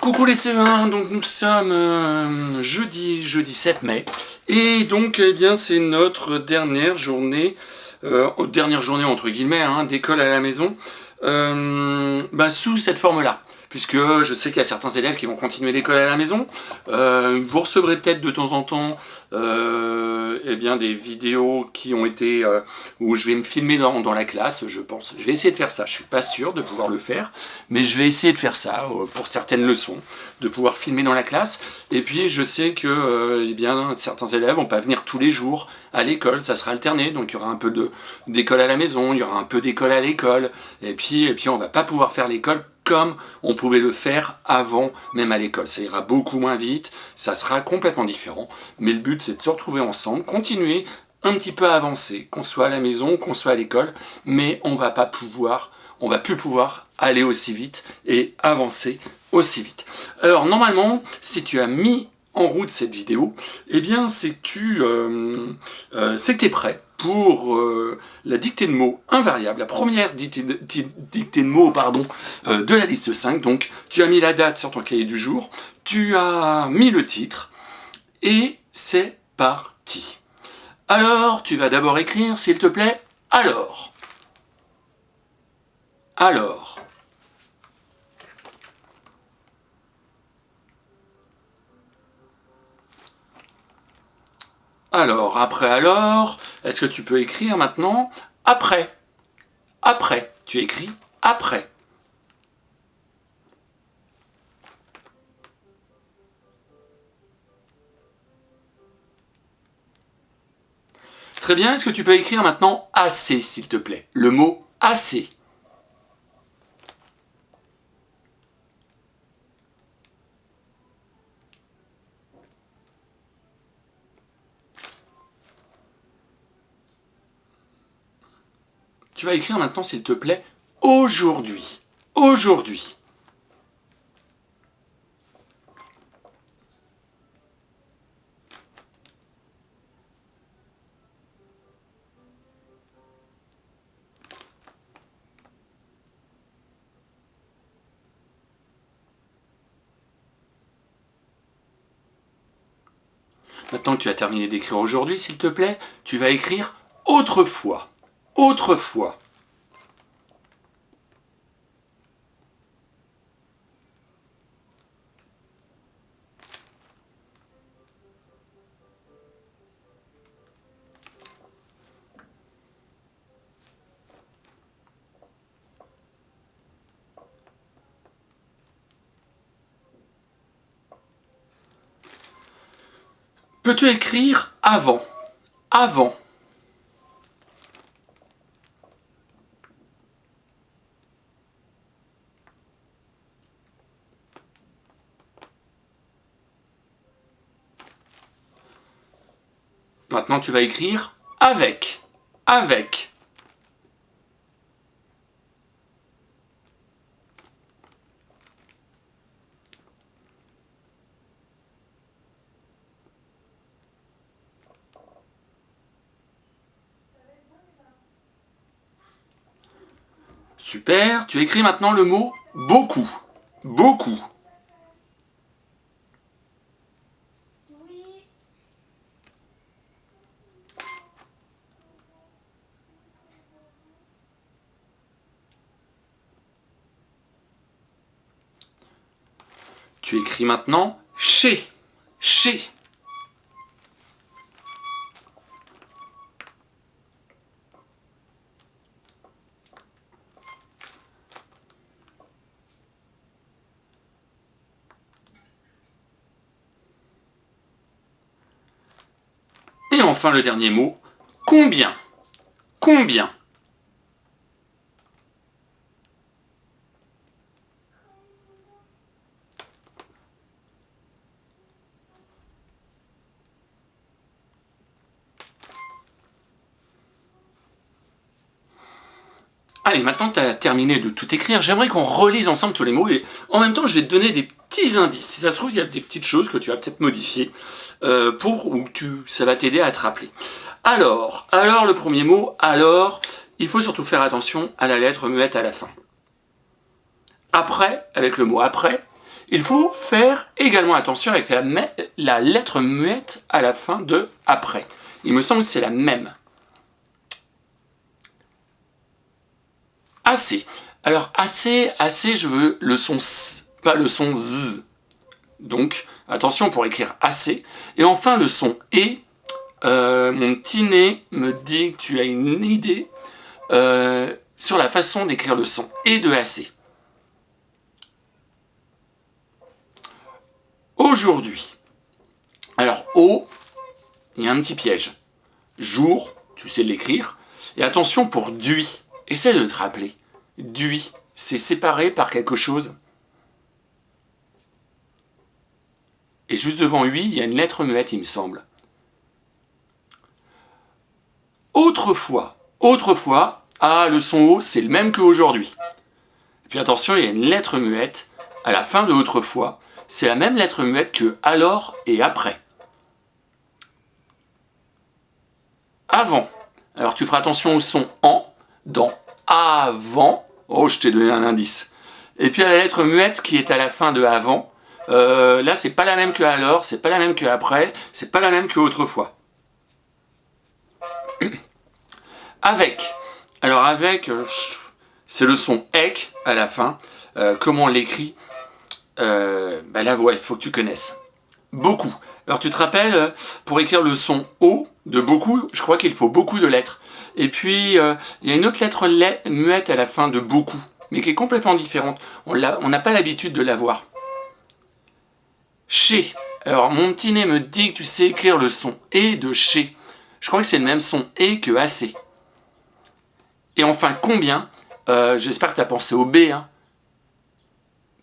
Coucou les CE1, donc nous sommes jeudi 7 mai, et donc eh bien c'est notre dernière journée entre guillemets, d'école à la maison, sous cette forme-là. Puisque je sais qu'il y a certains élèves qui vont continuer l'école à la maison. Vous recevrez peut-être de temps en temps des vidéos qui ont été où je vais me filmer dans la classe, je pense. Je vais essayer de faire ça. Je suis pas sûr de pouvoir le faire, mais je vais essayer de faire ça pour certaines leçons, de pouvoir filmer dans la classe. Et puis je sais que certains élèves vont pas venir tous les jours à l'école, ça sera alterné. Donc il y aura un peu d'école à la maison, il y aura un peu d'école à l'école, et puis on va pas pouvoir faire l'école comme on pouvait le faire avant, même à l'école. Ça ira beaucoup moins vite, ça sera complètement différent. Mais le but, c'est de se retrouver ensemble, continuer un petit peu à avancer, qu'on soit à la maison, qu'on soit à l'école, mais on va plus pouvoir aller aussi vite et avancer aussi vite. Alors normalement, si tu as mis en route cette vidéo, eh bien c'est que tu es prêt pour la dictée de mots invariable, la première dictée de mots de la liste 5. Donc tu as mis la date sur ton cahier du jour, tu as mis le titre, et c'est parti. Alors, tu vas d'abord écrire, s'il te plaît, alors. Alors. Alors, après alors, est-ce que tu peux écrire maintenant après? Après, tu écris après. Très bien, est-ce que tu peux écrire maintenant assez, s'il te plaît? Le mot assez. Tu vas écrire maintenant, s'il te plaît, aujourd'hui. Aujourd'hui. Maintenant que tu as terminé d'écrire aujourd'hui, s'il te plaît, tu vas écrire autrefois. Autrefois. Peux-tu écrire avant? Avant. Maintenant, tu vas écrire avec. Avec. Super, tu écris maintenant le mot beaucoup. Beaucoup. Tu écris maintenant chez. Chez. Et enfin le dernier mot, combien? Combien? Allez, maintenant que tu as terminé de tout écrire, j'aimerais qu'on relise ensemble tous les mots, et en même temps je vais te donner des petits indices. Si ça se trouve, il y a des petites choses que tu vas peut-être modifier ça va t'aider à te rappeler. Alors le premier mot, alors, il faut surtout faire attention à la lettre muette à la fin. Après, avec le mot après, Il faut faire également attention avec la lettre muette à la fin de après. Il me semble que c'est la même. Assez. Alors assez, je veux le son S, pas le son Z. Donc attention pour écrire assez. Et enfin le son E. Mon petit nez me dit que tu as une idée sur la façon d'écrire le son E de assez. Aujourd'hui. Alors, O, il y a un petit piège. Jour, tu sais l'écrire. Et attention pour d'ui. Essaie de te rappeler. D'ui, c'est séparé par quelque chose. Et juste devant ui, il y a une lettre muette, il me semble. Autrefois, le son O, c'est le même qu'aujourd'hui. Et puis attention, il y a une lettre muette à la fin de autrefois. C'est la même lettre muette que alors et après. Avant. Alors tu feras attention au son en dans avant. Oh, je t'ai donné un indice. Et puis à la lettre muette qui est à la fin de avant. Là, c'est pas la même que alors, c'est pas la même que après, c'est pas la même que autrefois. Avec. Alors avec, c'est le son ek à la fin. Comment on l'écrit là, ouais, il faut que tu connaisses. Beaucoup. Alors tu te rappelles, pour écrire le son O de beaucoup, je crois qu'il faut beaucoup de lettres. Et puis, il y a une autre lettre muette à la fin de beaucoup, mais qui est complètement différente. On n'a pas l'habitude de la voir. Chez. Alors mon petit nez me dit que tu sais écrire le son E de chez. Je crois que c'est le même son E que assez. Et enfin, combien j'espère que tu as pensé au B, hein,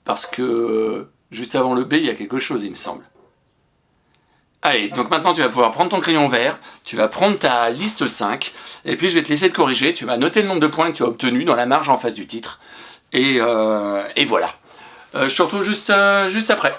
parce que juste avant le B, il y a quelque chose, il me semble. Allez, donc maintenant tu vas pouvoir prendre ton crayon vert, tu vas prendre ta liste 5, et puis je vais te laisser te corriger, tu vas noter le nombre de points que tu as obtenus dans la marge en face du titre, et voilà. Je te retrouve juste après.